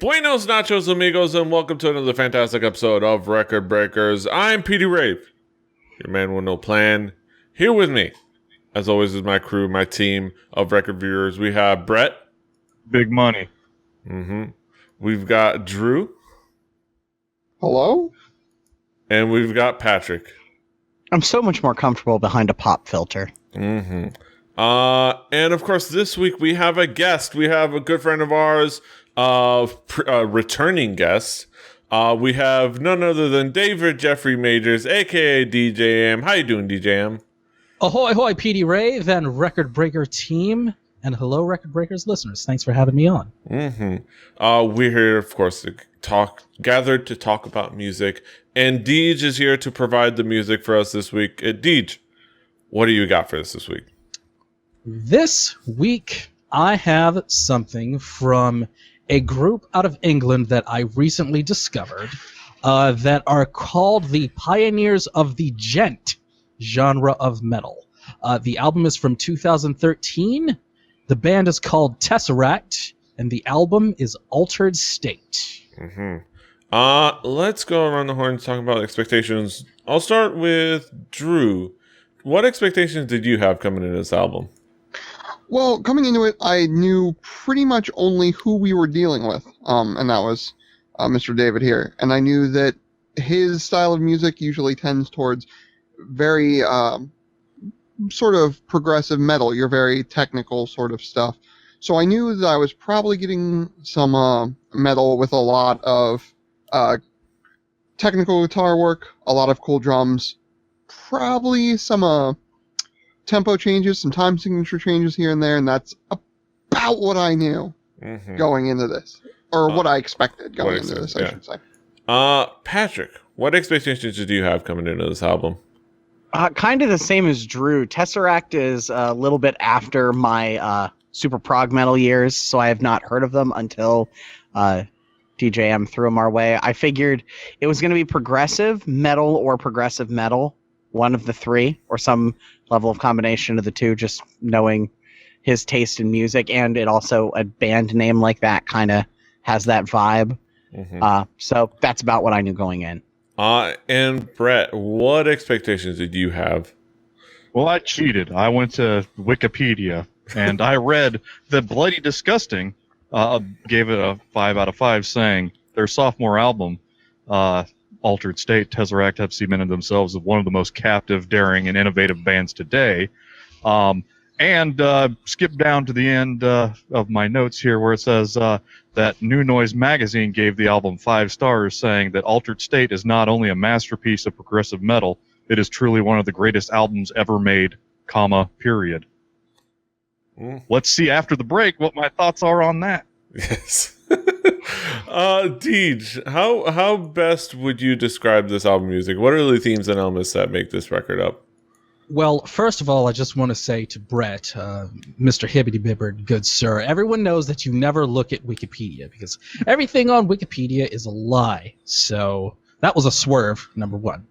Buenos nachos, amigos, and welcome to another fantastic episode of Record Breakers. I'm Petey Rave, your man with no plan. Here with me, as always, is my crew, my team of record viewers. We have Brett. Big money. We've got Drew. Hello? And we've got Patrick. I'm so much more comfortable behind a pop filter. And of course, this week we have a guest. We have a good friend of ours, returning guest. We have none other than David Jeffrey Majors, aka DJM. How you doing, DJM? Ahoy, ahoy, PD Rave and Record Breaker team, and hello, Record Breakers listeners. Thanks for having me on. We're here, of course, to gathered to talk about music, and Deej is here to provide the music for us this week. Deej, what do you got for us this week? This week, I have something from a group out of England that I recently discovered that are called the Pioneers of the Gent genre of metal. The album is from 2013. The band is called Tesseract, and the album is Altered State. Let's go around the horn talking about expectations. I'll start with Drew. What expectations did you have coming into this album? Well, coming into it, I knew pretty much only who we were dealing with, and that was Mr. David here. And I knew that his style of music usually tends towards very sort of progressive metal, your very technical sort of stuff. So I knew that I was probably getting some metal with a lot of technical guitar work, a lot of cool drums, probably some tempo changes, some time signature changes here and there, and that's about what I knew going into this. Or what I expected going into this, I should say. Patrick, what expectations did you have coming into this album? Kind of the same as Drew. Tesseract is a little bit after my super prog metal years, so I have not heard of them until DJM threw them our way. I figured it was going to be progressive metal or progressive metal, one of the three, or some level of combination of the two, just knowing his taste in music, and it also, a band name like that kind of has that vibe. So that's about what I knew going in. And Brett, what expectations did you have? Well, I cheated. I went to Wikipedia, and I read that Bloody Disgusting gave it a 5 out of 5, saying their sophomore album, Altered State, Tesseract have cemented themselves as one of the most captive, daring, and innovative bands today. And skip down to the end of my notes here where it says that New Noise magazine gave the album 5 stars, saying that Altered State is not only a masterpiece of progressive metal, it is truly one of the greatest albums ever made, period. Let's see after the break what my thoughts are on that. Yes. Deej, how best would you describe this album music? What are the themes and elements that make this record up? Well, first of all, I just want to say to Brett, Mr. Hibbity-Bibbard, good sir, everyone knows that you never look at Wikipedia, because everything on Wikipedia is a lie. So that was a swerve, number one.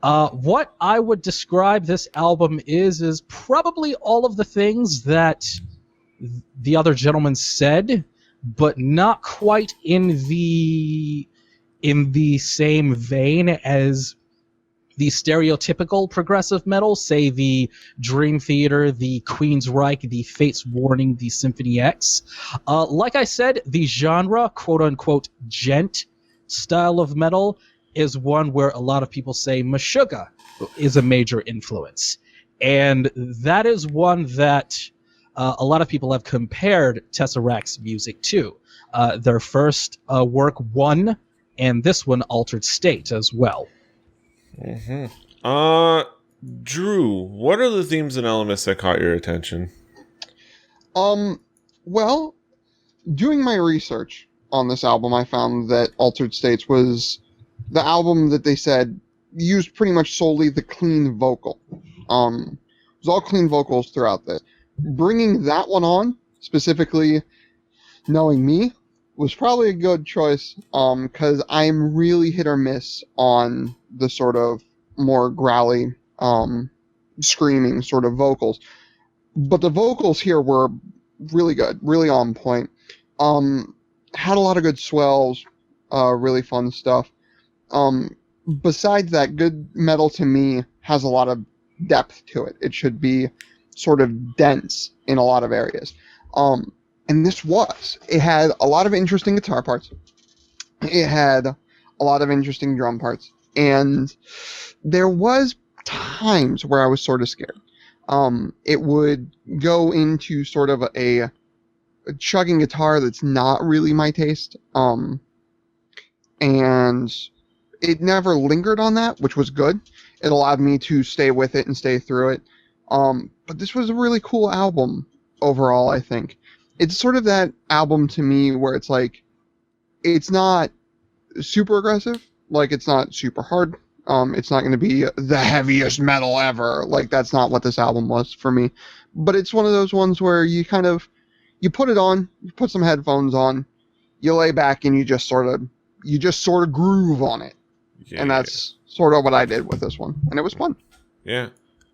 What I would describe this album is probably all of the things that the other gentleman said, but not quite in the same vein as the stereotypical progressive metal, say the Dream Theater, the Queensryche, the Fates Warning, the Symphony X. Like I said, the genre, quote-unquote, gent style of metal is one where a lot of people say Meshuggah is a major influence. And that is one that a lot of people have compared Tesseract's music to. Their first work, One, and this one, Altered State, as well. Drew, what are the themes and elements that caught your attention? Well, doing my research on this album, I found that Altered States was the album that they said used pretty much solely the clean vocal. It was all clean vocals throughout this. Bringing that one on, specifically knowing me, was probably a good choice, because I'm really hit or miss on the sort of more growly, screaming sort of vocals. But the vocals here were really good, really on point. had a lot of good swells, really fun stuff. Besides that, good metal to me has a lot of depth to it. It should be sort of dense in a lot of areas. And this was. It had a lot of interesting guitar parts. It had a lot of interesting drum parts. And there was times where I was sort of scared. It would go into sort of a chugging guitar that's not really my taste. And it never lingered on that, which was good. It allowed me to stay with it and stay through it. But this was a really cool album overall, I think. It's sort of that album to me where it's like, it's not super aggressive, like it's not super hard. It's not going to be the heaviest metal ever. Like, that's not what this album was for me. But it's one of those ones where you kind of, you put it on, you put some headphones on, you lay back and you just sort of groove on it. Yeah. And that's sort of what I did with this one. And it was fun. Yeah.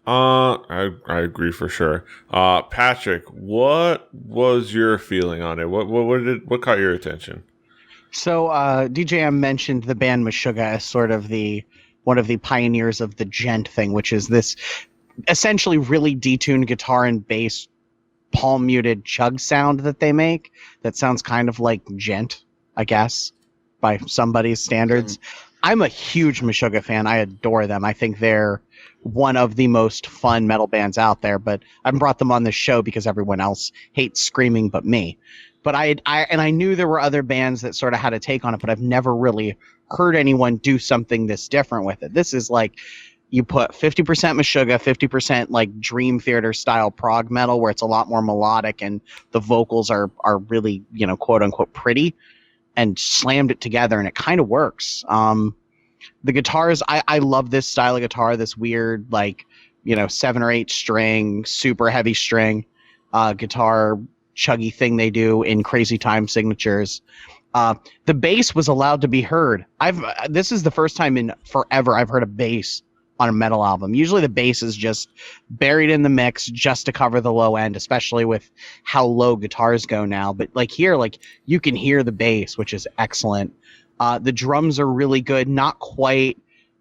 I agree for sure. Patrick, what was your feeling on it? What caught your attention? So DJM mentioned the band Meshuggah as sort of one of the pioneers of the gent thing, which is this essentially really detuned guitar and bass palm muted chug sound that they make that sounds kind of like gent, I guess, by somebody's standards. I'm a huge Meshuggah fan. I adore them. I think they're one of the most fun metal bands out there, but I brought them on the show because everyone else hates screaming but me. But I knew there were other bands that sort of had a take on it, but I've never really heard anyone do something this different with it. This is like, you put 50% Meshuggah, 50% like Dream Theater style prog metal, where it's a lot more melodic and the vocals are really, quote unquote pretty, and slammed it together, and it kind of works. The guitars, I love this style of guitar, this weird, 7 or 8 string, super heavy string guitar chuggy thing they do in Crazy Time Signatures. The bass was allowed to be heard. This is the first time in forever I've heard a bass on a metal album. Usually the bass is just buried in the mix just to cover the low end, especially with how low guitars go now. But here, you can hear the bass, which is excellent. The drums are really good, not quite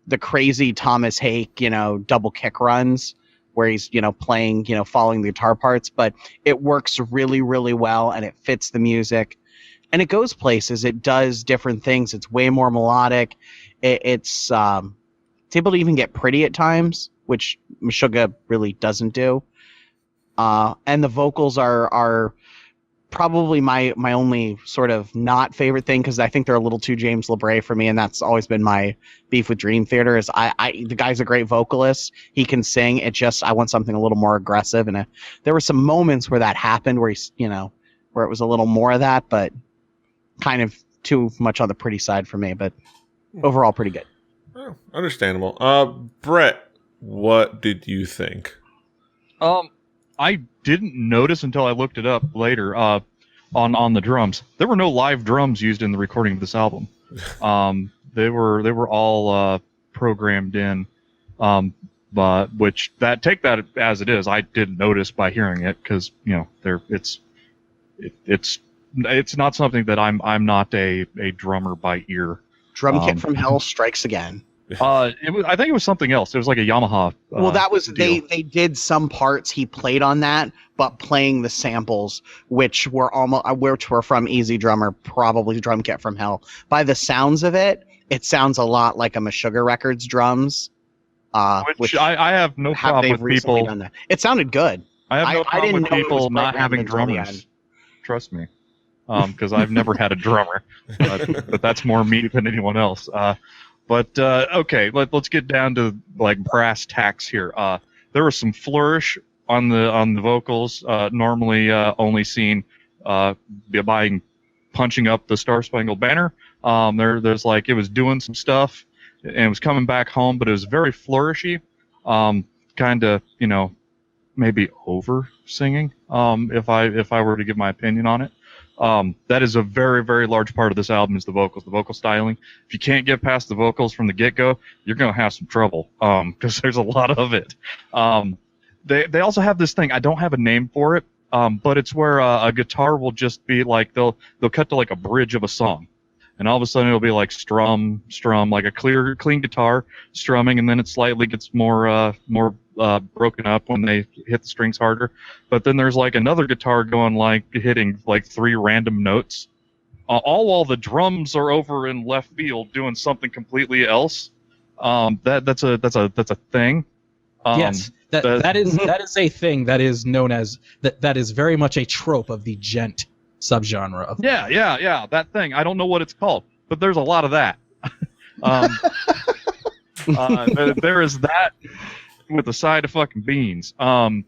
the crazy Thomas Hake, double kick runs where he's, playing, following the guitar parts, but it works really, really well and it fits the music and it goes places. It does different things. It's way more melodic. It's able to even get pretty at times, which Meshuggah really doesn't do. And the vocals are probably my only sort of not favorite thing, because I think they're a little too James LeBray for me, and that's always been my beef with Dream Theater. Is the guy's a great vocalist, he can sing. It just, I want something a little more aggressive, and there were some moments where that happened, where he's where it was a little more of that, but kind of too much on the pretty side for me. But overall, pretty good. Oh, understandable. Brett, what did you think? I didn't notice until I looked it up later on the drums. There were no live drums used in the recording of this album. They were all programmed in, but take that as it is. I didn't notice by hearing it because it's not something that I'm not a drummer by ear. Drum Kit from Hell strikes again. I think it was something else. It was like a Yamaha. Well, that was deal. they did some parts. He played on that, but playing the samples, which were from Easy Drummer, probably Drum Kit from Hell. By the sounds of it, it sounds a lot like a Meshuggah Records drums. Which I have no problem with people. Done that. It sounded good. I have no problem with know it was people not programmed having until the drummers. end. Trust me, because I've never had a drummer, but that's more me than anyone else. But okay, let's get down to brass tacks here. There was some flourish on the vocals, normally only seen by punching up the Star Spangled Banner. There's it was doing some stuff and it was coming back home, but it was very flourishy, kind of maybe over singing. If I were to give my opinion on it. That is a very, very large part of this album is the vocals, the vocal styling. If you can't get past the vocals from the get-go, you're going to have some trouble, because there's a lot of it. They also have this thing, I don't have a name for it, But it's where a guitar will just be like they'll cut to like a bridge of a song, and all of a sudden it'll be like strum, like a clean guitar strumming, and then it slightly gets more broken up when they hit the strings harder. But then there's like another guitar going like hitting like 3 random notes, all while the drums are over in left field doing something completely else. That's a thing. Yes, that is a thing that is known as that is very much a trope of the gent subgenre of Yeah, that thing. I don't know what it's called, but there's a lot of that. There is that with a side of fucking beans. And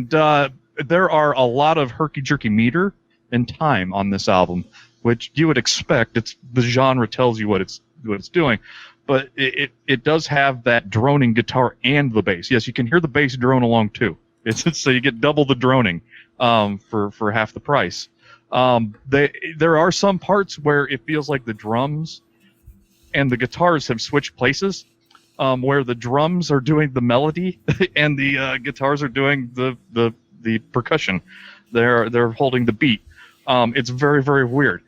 there are a lot of herky-jerky meter and time on this album, which you would expect. It's the genre tells you what it's doing. But it does have that droning guitar and the bass. Yes, you can hear the bass drone along too. So you get double the droning for half the price. There are some parts where it feels like the drums and the guitars have switched places, where the drums are doing the melody and the guitars are doing the percussion. They're holding the beat. It's very, very weird.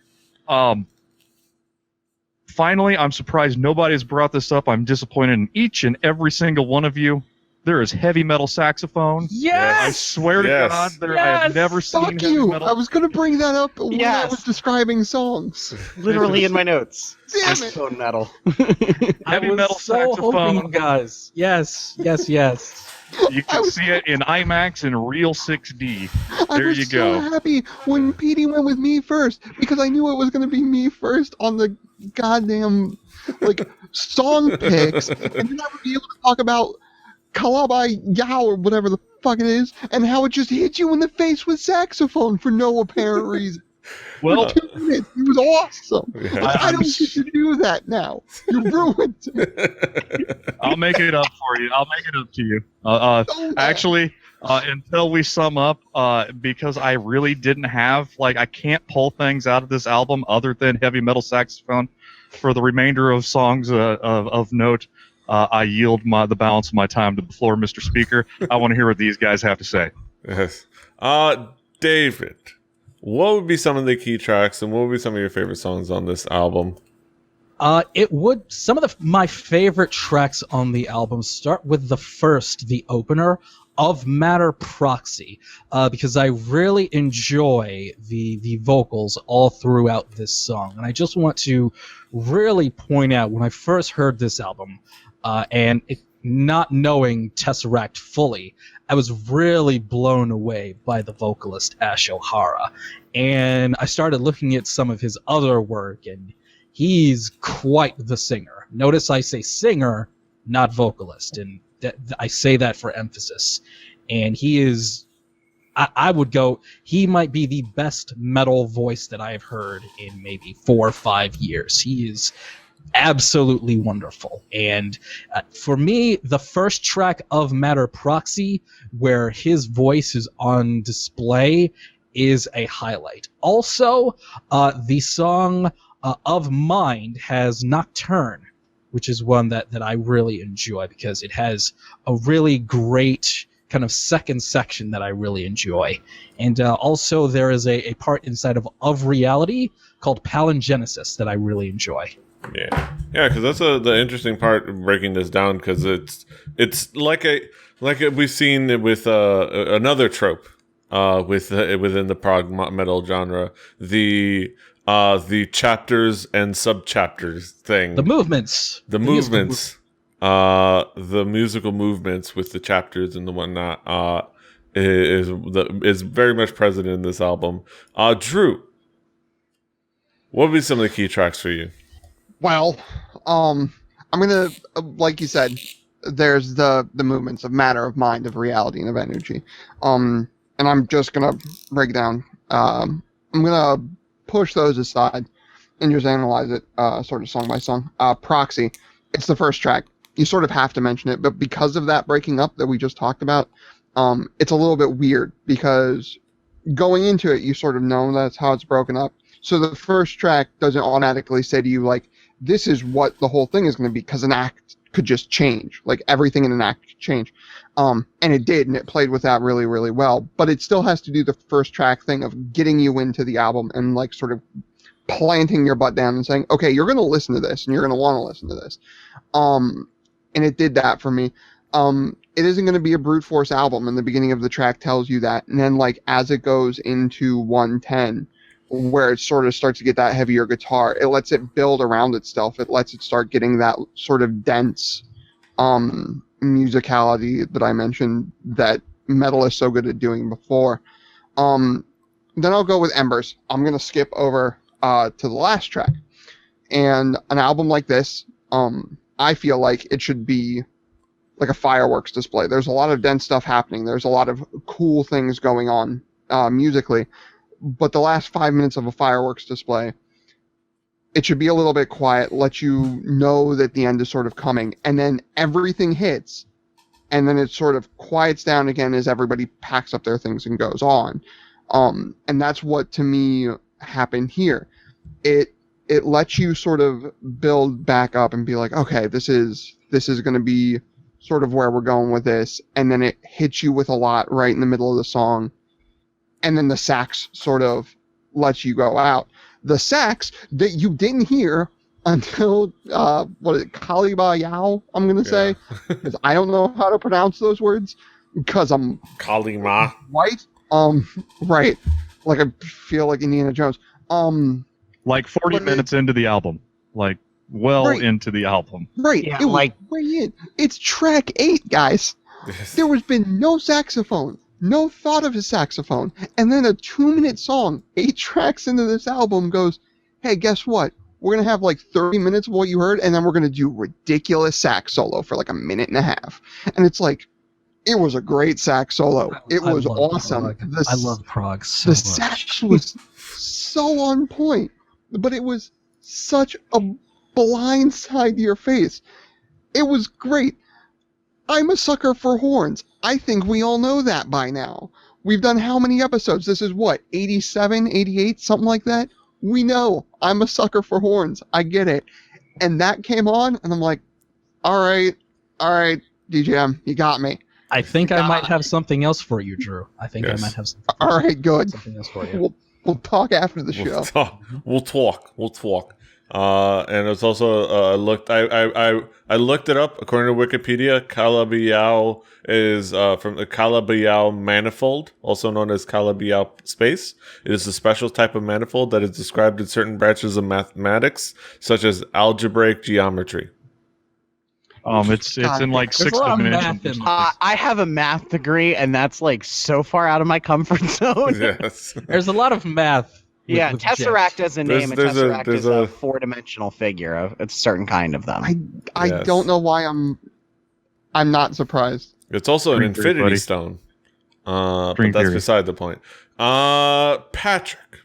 Finally, I'm surprised nobody's brought this up. I'm disappointed in each and every single one of you. There is heavy metal saxophone. Yes! I swear to God, I have never seen Fuck heavy you! metal. I was going to bring that up when I Yes. was describing songs. Literally in my notes. Damn it! Saxophone metal. Heavy I was metal so hoping, saxophone. you guys. Yes. You can see it in IMAX in real 6D. I There was you so go. happy when Petey went with me first because I knew it was going to be me first on the goddamn song picks, and then I would be able to talk about Kalabai Yao or whatever the fuck it is, and how it just hit you in the face with saxophone for no apparent reason. Well, For 2 minutes. It was awesome. Yeah. I don't get to do that now. You ruined it. I'll make it up for you. I'll make it up to you. So bad. Actually, until we sum up, because I really didn't have, I can't pull things out of this album other than heavy metal saxophone. For the remainder of songs of note, I yield the balance of my time to the floor, Mr. Speaker. I want to hear what these guys have to say. Yes. David, what would be some of the key tracks and what would be some of your favorite songs on this album? Some of my favorite tracks on the album start with the opener of Matter Proxy, because I really enjoy the vocals all throughout this song. And I just want to really point out when I first heard this album, not knowing Tesseract fully, I was really blown away by the vocalist Ash O'Hara. And I started looking at some of his other work, and he's quite the singer. Notice I say singer, not vocalist, and I say that for emphasis. And he is, I would go, he might be the best metal voice that I have heard in maybe 4 or 5 years. He is absolutely wonderful. And for me, the first track of Matter Proxy, where his voice is on display, is a highlight. Also, the song Of Mind has Nocturne, which is one that I really enjoy because it has a really great kind of second section that I really enjoy. And also there is a part inside of Reality called Palingenesis that I really enjoy. Yeah, because that's the interesting part of breaking this down, because it's like we've seen with another trope within the prog metal genre, the chapters and subchapters thing, The movements, the musical movements with the chapters and the whatnot is very much present in this album. Drew, what would be some of the key tracks for you? Well, I'm gonna, like you said, there's the movements of matter, of mind, of reality, and of energy. And I'm just gonna break down. I'm gonna push those aside and just analyze it, sort of song by song. Proxy, it's the first track. You sort of have to mention it, but because of that breaking up that we just talked about, it's a little bit weird because going into it, you sort of know that's how it's broken up. So the first track doesn't automatically say to you, this is what the whole thing is going to be, because an act could just change. Like everything in an act could change. And it did, and it played with that really, really well. But it still has to do the first track thing of getting you into the album and like sort of planting your butt down and saying, okay, you're going to listen to this and you're going to want to listen to this. And it did that for me. It isn't going to be a brute force album, and the beginning of the track tells you that. And then like as it goes into 110, where it sort of starts to get that heavier guitar, it lets it build around itself. It lets it start getting that sort of dense musicality that I mentioned that metal is so good at doing before. Then I'll go with Embers. I'm going to skip over to the last track. And an album like this, I feel like it should be like a fireworks display. There's a lot of dense stuff happening. There's a lot of cool things going on musically. But the last 5 minutes of a fireworks display, it should be a little bit quiet, let you know that the end is sort of coming, and then everything hits, and then it sort of quiets down again as everybody packs up their things and goes on. And that's what, to me, happened here. It lets you sort of build back up and be like, okay, this is going to be sort of where we're going with this, and then it hits you with a lot right in the middle of the song, and then the sax sort of lets you go out. The sax that you didn't hear until, Kalima Yao, I'm going to say, because I don't know how to pronounce those words, because I'm Kalima. white. Right. Like I feel like Indiana Jones. Like 40 minutes into the album. Like, Right. into the album. Right. Yeah, it was like- way in. It's track 8, guys. There has been no saxophone, no thought of a saxophone, and then a 2-minute song, 8 tracks into this album goes, hey, guess what? We're going to have like 30 minutes of what you heard, and then we're going to do ridiculous sax solo for like a minute and a half. And it's like, it was a great sax solo. It I was love awesome. Prague. I love Prague so The much. sax was so on point, but it was such a blind side to your face. It was great. I'm a sucker for horns. I think we all know that by now. We've done how many episodes? This is what, 87, 88, something like that? We know I'm a sucker for horns. I get it. And that came on, and I'm like, all right, DJM, you got me. I think I might have something else for you, Drew. I think Yes. I might have something. All right, good. Something else for you. We'll talk after the show. We'll talk. And it's also I looked it up according to Wikipedia. Calabi-Yau is from the Calabi-Yau manifold, also known as Calabi-Yau space. It is a special type of manifold that is described in certain branches of mathematics, such as algebraic geometry. It's in like There's 6 a lot of dimensions. math in I have a math degree, and that's like so far out of my comfort zone. Yes. There's a lot of math. Yeah, with Tesseract jets. as a name, There's a- Tesseract there's is a a- 4-dimensional figure of a certain kind of them. I Yes. don't know why I'm not surprised. It's also an String theory, infinity buddy. stone. But String that's theory. beside the point. Patrick,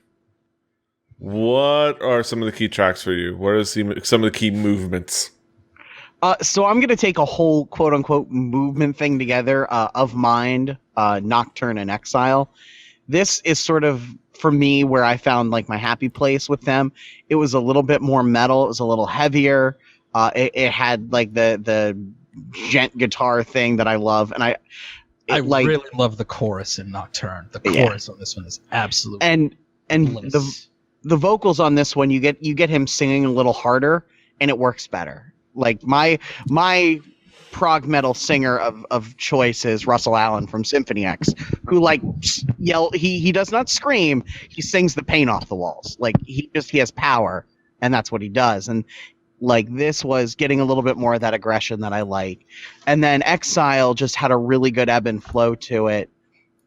what are some of the key tracks for you? What are some of the key movements? So I'm going to take a whole quote-unquote movement thing together of Mind, Nocturne, and Exile. This is sort of, for me, where I found like my happy place with them. It was a little bit more metal. It was a little heavier. It had like the gent guitar thing that I love. And I really love the chorus in Nocturne. The chorus on this one is absolutely and bliss. the vocals on this one, you get him singing a little harder, and it works better. Like my prog metal singer of choice is Russell Allen from Symphony X, who like he does not scream, he sings the paint off the walls. Like he has power, and that's what he does. And like this was getting a little bit more of that aggression that I like. And then Exile just had a really good ebb and flow to it.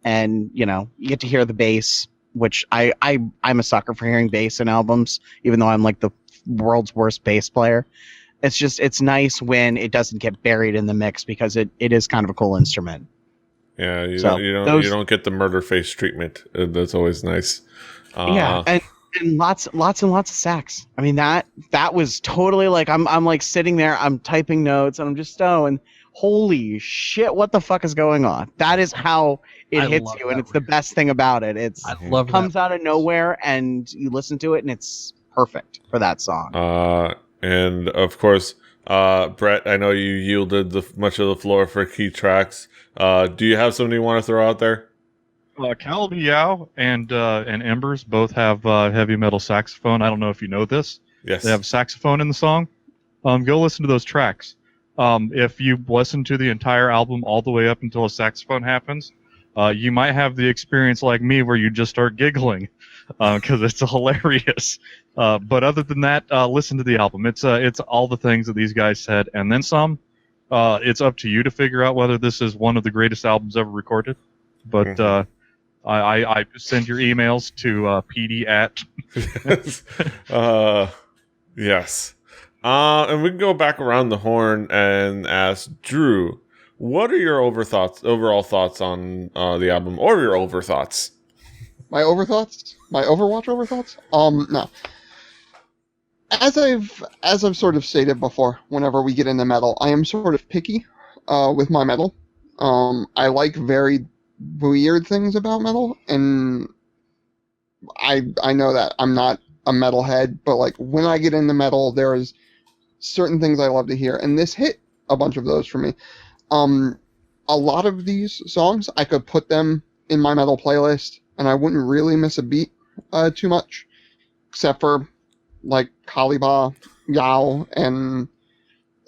And you get to hear the bass, which I'm a sucker for hearing bass in albums, even though I'm like the world's worst bass player. It's nice when it doesn't get buried in the mix, because it is kind of a cool instrument. Yeah, you So, don't get the murder face treatment. That's always nice. Yeah, and lots and lots of sax. I mean that was totally like I'm like sitting there, I'm typing notes, and I'm just and holy shit, what the fuck is going on? That is how it I hits love you, and that it's the best thing about it. I love comes that. out of nowhere, and you listen to it, and it's perfect for that song. And of course, Brett, I know you yielded much of the floor for key tracks. Do you have something you want to throw out there? Cal Yao and Embers both have heavy metal saxophone. I don't know if you know this. Yes. They have saxophone in the song. Go listen to those tracks. If you listen to the entire album all the way up until a saxophone happens, you might have the experience like me where you just start giggling because it's hilarious. But other than that, listen to the album. It's all the things that these guys said and then some. It's up to you to figure out whether this is one of the greatest albums ever recorded. But I send your emails to PD at. Yes. And we can go back around the horn and ask Drew, what are your overall thoughts on the album, or your overthoughts? My overthoughts? My Overwatch overthoughts? No. As I've sort of stated before, whenever we get into metal, I am sort of picky with my metal. I like very weird things about metal, and I know that I'm not a metalhead, but like when I get into metal, there is certain things I love to hear, and this hit a bunch of those for me. A lot of these songs, I could put them in my metal playlist, and I wouldn't really miss a beat too much, except for like Kaliba, Yao, and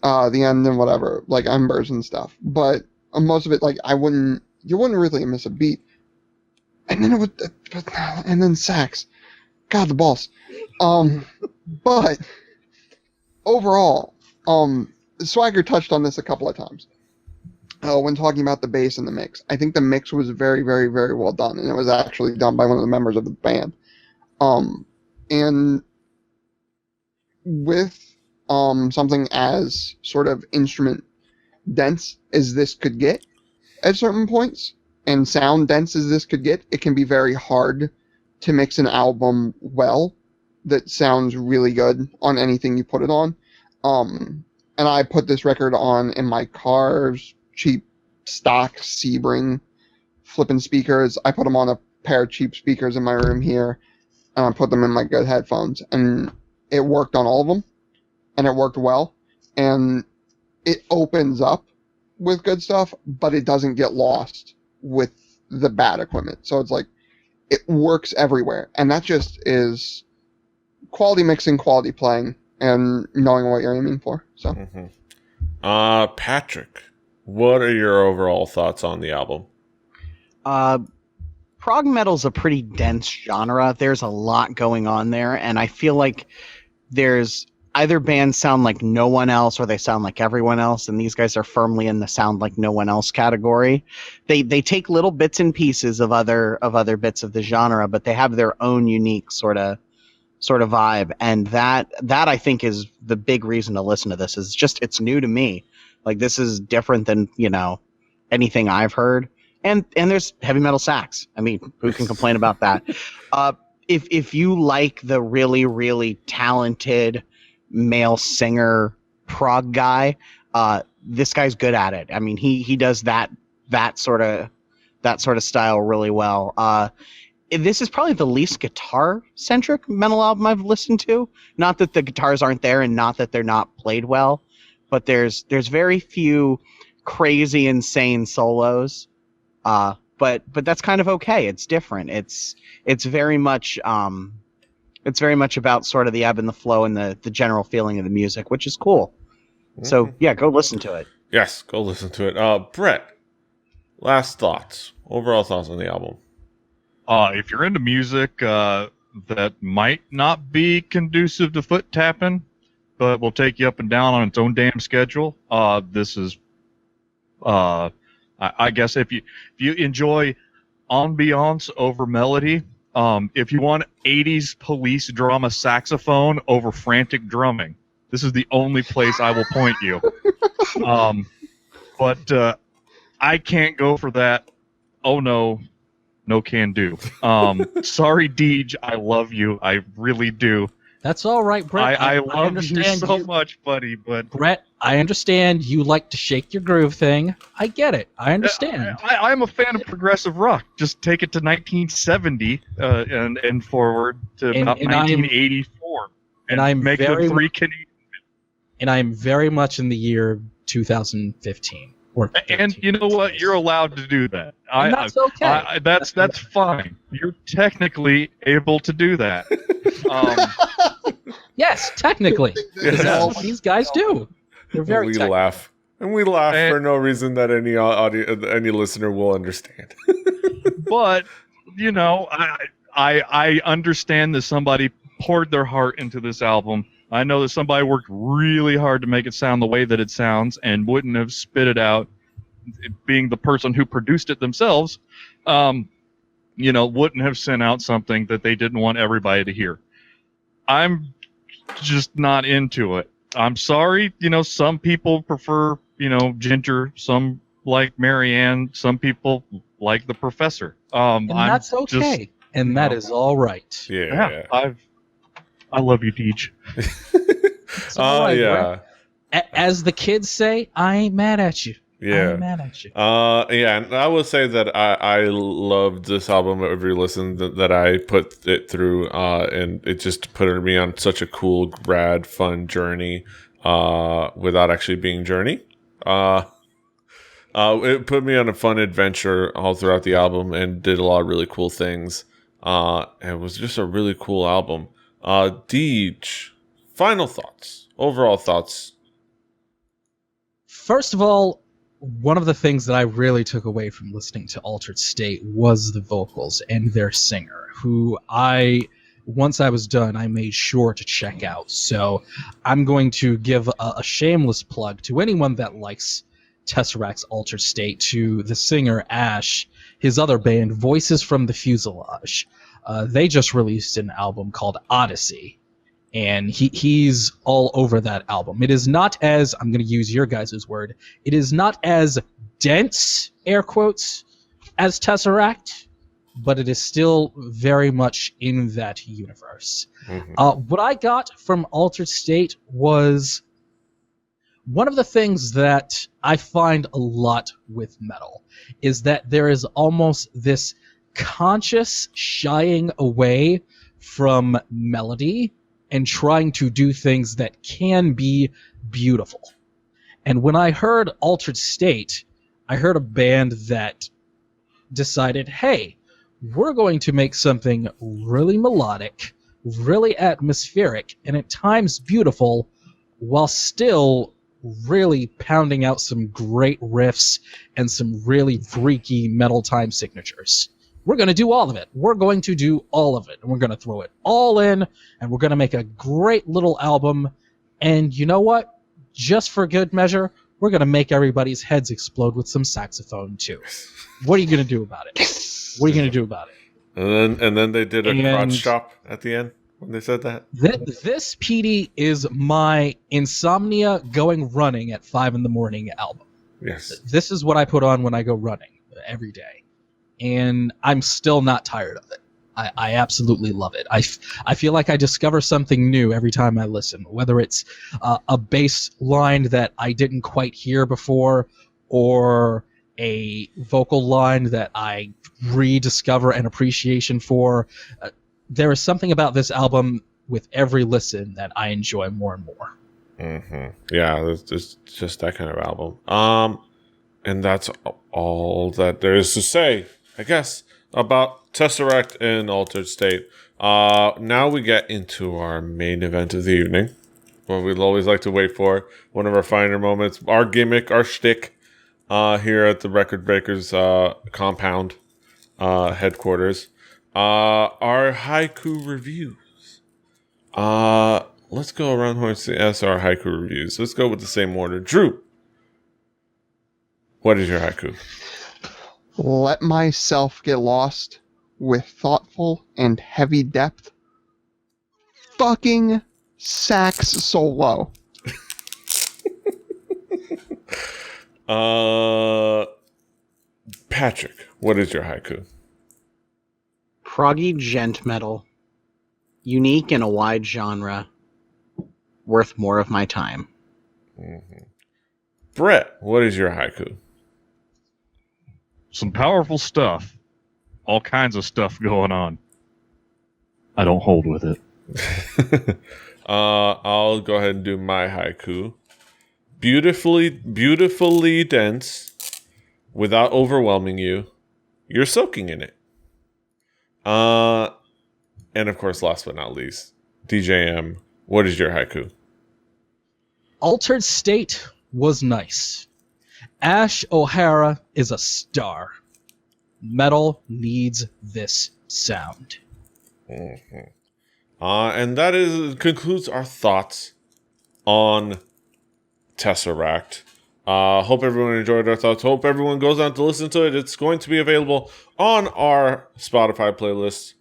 the end and whatever, like Embers and stuff. But most of it, like you wouldn't really miss a beat. And then and then sax. God, the balls. But overall, Swagger touched on this a couple of times when talking about the bass and the mix. I think the mix was very, very, very well done, and it was actually done by one of the members of the band. And with something as sort of instrument dense as this could get at certain points, and sound dense as this could get, it can be very hard to mix an album well that sounds really good on anything you put it on. And I put this record on in my car's cheap stock Sebring flipping speakers. I put them on a pair of cheap speakers in my room here, and I put them in my good headphones, and it worked on all of them, and it worked well, and it opens up with good stuff, but it doesn't get lost with the bad equipment. So it's like, it works everywhere, and that just is quality mixing, quality playing, and knowing what you're aiming for. So, Patrick, what are your overall thoughts on the album? Prog metal's a pretty dense genre. There's a lot going on there, and I feel like there's either bands sound like no one else or they sound like everyone else, and these guys are firmly in the sound like no one else category. They take little bits and pieces of other bits of the genre, but they have their own unique sort of vibe, and that I think is the big reason to listen to this. Is just it's new to me. Like, this is different than anything I've heard, and there's heavy metal sax. I mean, who can complain about that? If you like the really, really talented male singer prog guy, this guy's good at it. I mean, he does that sort of style really well. This is probably the least guitar-centric metal album I've listened to. Not that the guitars aren't there, and not that they're not played well, but there's very few crazy, insane solos. But that's kind of okay. It's different. It's very much about sort of the ebb and the flow and the general feeling of the music, which is cool. Mm-hmm. So yeah, go listen to it. Yes, go listen to it. Brett, last thoughts, overall thoughts on the album. If you're into music that might not be conducive to foot tapping, but will take you up and down on its own damn schedule, this is, I guess, if you enjoy ambiance over melody, if you want 80s police drama saxophone over frantic drumming, this is the only place I will point you. But I can't go for that. Oh no. No can do. Sorry, Deej. I love you. I really do. That's all right, Brett. I love you so much, buddy. But Brett, I understand you like to shake your groove thing. I get it. I understand. I'm a fan of progressive rock. Just take it to 1970 and forward to about 1984, and I'm make them three Canadian. and I am very much in the year 2015. Or And 13. you know what? You're allowed to do that. And that's okay. That's fine. You're technically able to do that. Yes, technically. Yes. That's what these guys do. They're very we technical. laugh. And we laugh And- for no reason that any listener will understand. But you know, I understand that somebody poured their heart into this album. I know that somebody worked really hard to make it sound the way that it sounds and wouldn't have spit it out, being the person who produced it themselves. Wouldn't have sent out something that they didn't want everybody to hear. I'm just not into it. I'm sorry. Some people prefer, Ginger. Some like Marianne. Some people like the Professor. And that's okay. And that is all right. Yeah. I love you, Deej. It's all right, yeah. bro. As the kids say, I ain't mad at you. I Yeah. ain't mad at you. Yeah, and I will say that I loved this album every listen that I put it through, and it just put me on such a cool, rad, fun journey, without actually being journey. It put me on a fun adventure all throughout the album and did a lot of really cool things. It was just a really cool album. Deej, final thoughts, overall thoughts. First of all, one of the things that I really took away from listening to Altered State was the vocals and their singer, who once I was done, I made sure to check out. So I'm going to give a shameless plug to anyone that likes TesseracT's Altered State, to the singer Ash, his other band, Voices from the Fuselage. They just released an album called Odyssey, and he's all over that album. It is not as, I'm going to use your guys' word, it is not as dense, air quotes, as Tesseract, but it is still very much in that universe. Mm-hmm. What I got from Altered State was one of the things that I find a lot with metal is that there is almost this conscious shying away from melody and trying to do things that can be beautiful. And when I heard Altered State, I heard a band that decided, hey, we're going to make something really melodic, really atmospheric, and at times beautiful, while still really pounding out some great riffs and some really freaky metal time signatures. We're going to do all of it. We're going to do all of it. And we're going to throw it all in, and we're going to make a great little album. And you know what? Just for good measure, we're going to make everybody's heads explode with some saxophone, too. What are you going to do about it? What are you going to do about it? And then they did a crotch chop at the end when they said that. This, PD, is my insomnia going running at 5 a.m. album. Yes. This is what I put on when I go running every day. And I'm still not tired of it. I absolutely love it. I feel like I discover something new every time I listen, whether it's a bass line that I didn't quite hear before, or a vocal line that I rediscover an appreciation for. There is something about this album with every listen that I enjoy more and more. Mm-hmm. Yeah, it's just that kind of album. And that's all that there is to say, I guess, about Tesseract and Altered State. Now we get into our main event of the evening, what we'd always like to wait for, one of our finer moments, our gimmick, our shtick, here at the Record Breakers compound headquarters. Our haiku reviews. Let's go around horn and ask our haiku reviews. Let's go with the same order. Drew, what is your haiku? Let myself get lost with thoughtful and heavy depth. Fucking sax solo. Patrick, what is your haiku? Proggy gent metal. Unique in a wide genre. Worth more of my time. Mm-hmm. Brett, what is your haiku? Some powerful stuff. All kinds of stuff going on. I don't hold with it. I'll go ahead and do my haiku. Beautifully dense, without overwhelming you. You're soaking in it. And of course, last but not least, DJM, what is your haiku? Altered State was nice. Ash O'Hara is a star. Metal needs this sound. Mm-hmm. And that concludes our thoughts on Tesseract. Hope everyone enjoyed our thoughts. Hope everyone goes on to listen to it. It's going to be available on our Spotify playlist.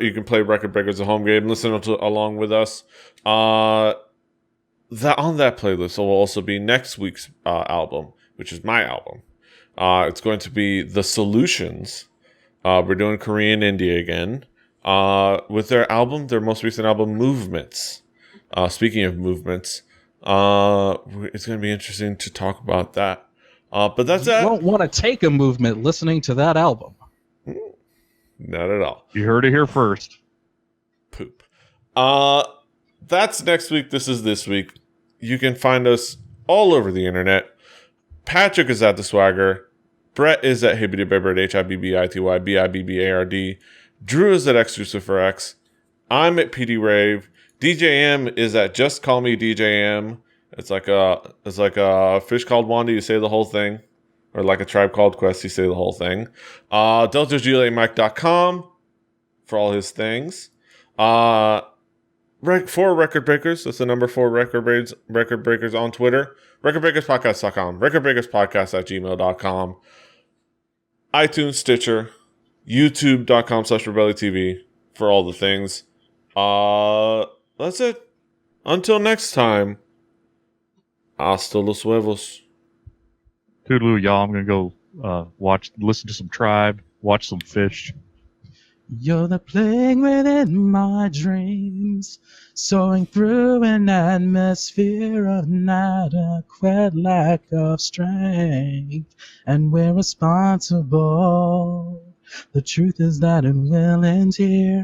You can play Record Breakers at home game, listen along with us. That on that playlist will also be next week's album, which is my album. It's going to be The Solutions. We're doing Korean India again. With their most recent album, Movements. Speaking of movements, it's going to be interesting to talk about that. But that's it. You won't want to take a movement listening to that album. Not at all. You heard it here first. Poop. That's next week. This is this week. You can find us all over the internet. Patrick is at The Swagger. Brett is at HibbityBibbard, HIBBITY, Drew is at XLuciferX. I'm at PD Rave. DJM is at Just Call Me DJM. It's like a fish called Wanda. You say the whole thing, or like a Tribe Called Quest. You say the whole thing. DeltaGLAMike.com for all his things. For Record Breakers. That's the number 4 Record Breakers on Twitter. RecordBreakersPodcast.com. RecordBreakersPodcast@gmail.com. iTunes, Stitcher, YouTube.com/RebelliTV for all the things. That's it. Until next time. Hasta los huevos. Toodaloo, y'all. I'm going to go listen to some Tribe, watch some Fish. You're the plague within my dreams, soaring through an atmosphere of inadequate lack of strength, and we're responsible. The truth is that it will end here.